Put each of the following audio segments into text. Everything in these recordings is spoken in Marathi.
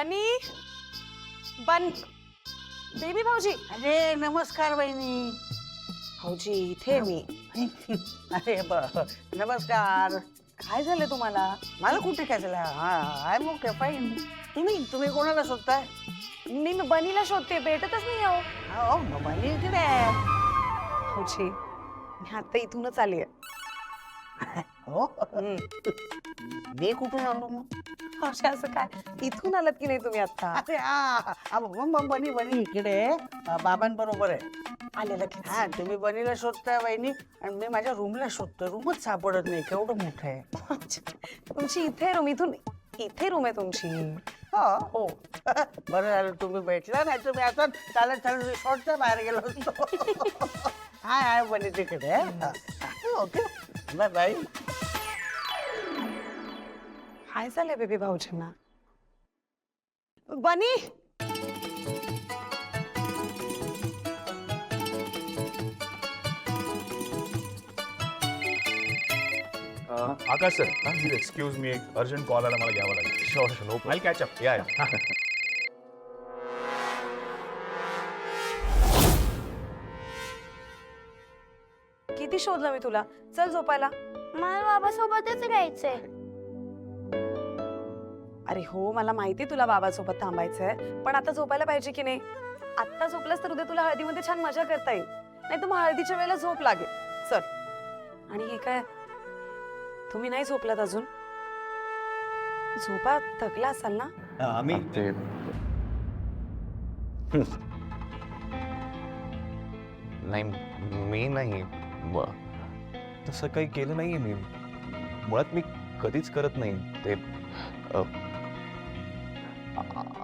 बनी बन बेबी भाऊजी. अरे नमस्कार बहिणी. भाऊजी इथे मी. अरे नमस्कार. काय झालं तुम्हाला? मला कुठे काय झालं? I am okay fine. तुम्ही कोणाला शोधताय? मी बनीला शोधते, भेटतच नाही हो. हो बहिणी इकडे आहे. भाऊजी मी आता इथूनच आलीये. हो मी कुठून आलो मग? भाऊजी असं काय इथून आलात की नाही तुम्ही आता? अरे मग बनी इकडे बाबांबरोबर आहे. आलेलं की. हा तुम्ही बनीला शोधताय बहिणी आणि मी माझ्या रूमला शोधतोय. रूमच सापडत नाही. केवढं मोठं आहे. तुमची इथे रूम, इथून इथे रूम आहे तुमची. हो बरं झालं तुम्ही भेटला, नाही तुम्ही आता चालत चालत रिसॉर्टच्या बाहेर गेलो असतो. हाय बनी तिकडे. Okay bye bye. काय झालंय बेबी भाऊजींना? Bunny Akash sir, please excuse me, एक अर्जंट कॉल आला, मला घ्यावं लागेल. Sure, no problem. I'll catch up. Yeah. किती शोधलं मी तुला. चल झोपायला. मला बाबासोबतच राहायचंय. अरे हो मला माहिती तुला बाबासोबत थांबायचंय, पण आता झोपायला पाहिजे की नाही? आत्ता झोपलास तर उद्या तुला हळदीमध्ये छान मजा करता येईल. नाही तर मग हळदीच्या वेळेला झोप लागेल. चल. आणि हे काय, तुम्ही नाही झोपलात अजून? झोपा थकला असाल ना? आम्ही ते नाही, मी नाही, तसं काही केलं नाहीये मी. मुळात मी कधीच करत नाही ते.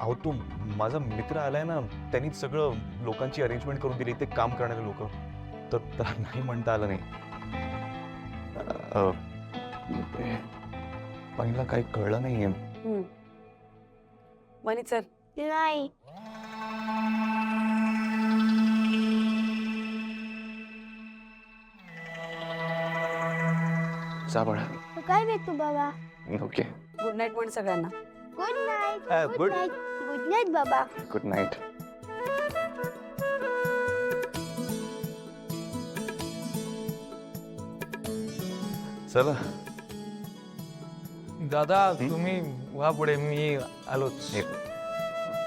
अहो तू माझा मित्र आलाय ना, त्यांनी सगळं लोकांची अरेंजमेंट करून दिली, ते काम करणारे लोक, तर त्याला नाही म्हणता आलं नाही. पहिला काही कळलं नाहीये. मनी चल. नाही जा बाळा. काय भेटू बाबा? ओके, गुड नाईट म्हण सगळ्यांना. Good night. good. Good night. Good night बाबा. Good night. चला दादा तुम्ही वा पुढे, मी आलोच.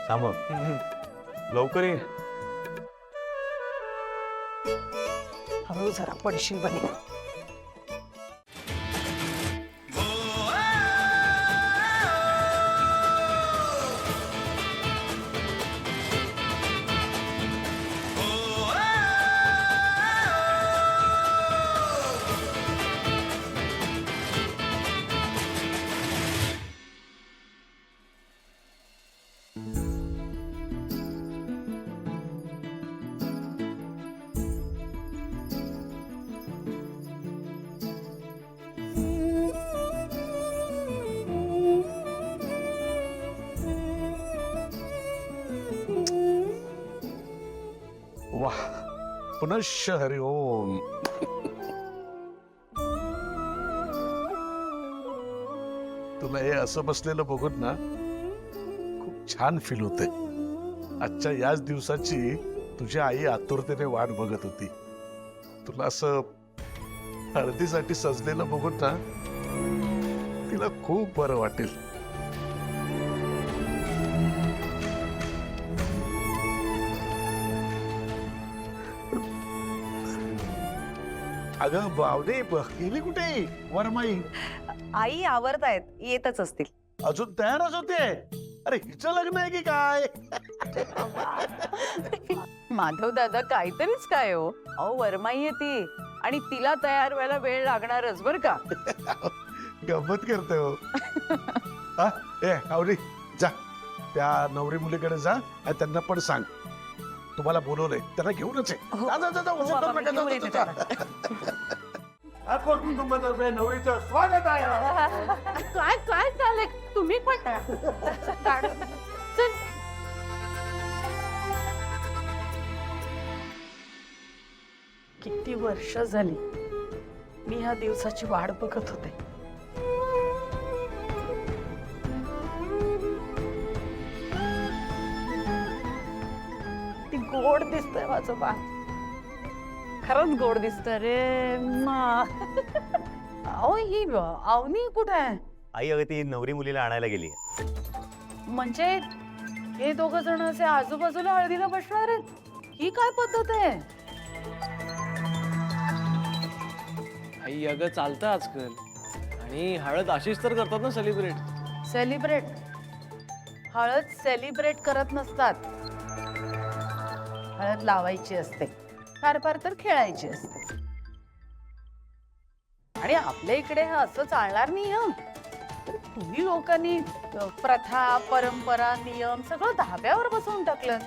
थांब, लवकर ये. हळू जरा पडशील बनी. वाह, पुनश्च हरि ओम. तुला हे असं बसलेलं बघून ना खूप छान फील होते. आजच्या याच दिवसाची तुझी आई आतुरतेने वाट बघत होती. तुला असं हळदीसाठी सजलेलं बघून ना तिला खूप बरं वाटेल. अगं बावडे, गेली कुठे वरमाई? आई आवरतायत, येतच असतील. अजून तयारच होते? अरे हिचं लग्न आहे की काय? माधव दादा काहीतरीच काय हो. अहो वरमाई येते आणि तिला तयार व्हायला वेळ लागणारच बर का. गंमत करते हो. हा, ए आवडी जा, त्या नवरी मुलीकडे जा आणि त्यांना पण सांग तुम्हाला बोलवलंय. त्यांना घेऊनच आहे. जा, जा, जा, जा, उशीर करू नका, जा, जा, जा. आपण कुटुंबातर्फे नवरीचं स्वागत आहे. काय काय चाललंय? तुम्ही पण चल. किती वर्ष झाली मी ह्या दिवसाची वाट बघत होते. गोड दिसतंय माझं बा. खरंच गोड दिसतंय रे. अहो ही अवनी कुठे आहे? आई अगं ती नवरी मुलीला आणायला गेली. म्हणजे हे दोघ जण असे आजूबाजूला हळदीला बसणार आहेत? ही काय पद्धत आहे? आई अगं चालतं आजकाल. आणि हळद अशीच तर करतात ना सेलिब्रेट. सेलिब्रेट? हळद सेलिब्रेट करत नसतात. हळद लावायची असते, फार फार तर खेळायची असते. आणि आपल्या इकडे हे असं चालणार नाही हं. तुम्ही लोकांनी प्रथा, परंपरा, नियम सगळं धाब्यावर बसवून टाकलं.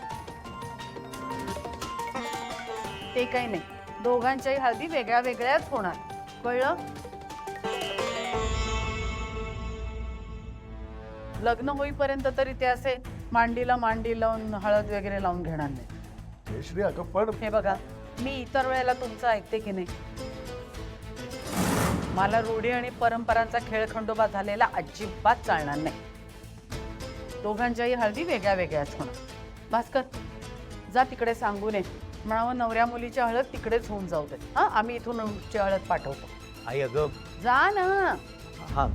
ते काही नाही, दोघांच्याही हळदी वेगळ्या वेगळ्याच होणार, कळलं? लग्न होईपर्यंत तरी ते असे मांडीला मांडी लावून हळद वगैरे लावून घेणार नाही. जयश्री अगं पण हे बघा, मी इतर वेळेला तुमचं ऐकते की नाही. मला रूढी आणि परंपरांचा खेळखंडोबा झालेला अजिबात चालणार नाही. दोघांच्याही हळदी वेगळ्या वेगळ्याच होणार. भास्कर, जा तिकडे सांगून ये, म्हणावं नवऱ्या मुलीची हळद तिकडेच होऊन जाऊ दे. हा, आम्ही इथून हळद पाठवतो. आई अगं जा ना. हा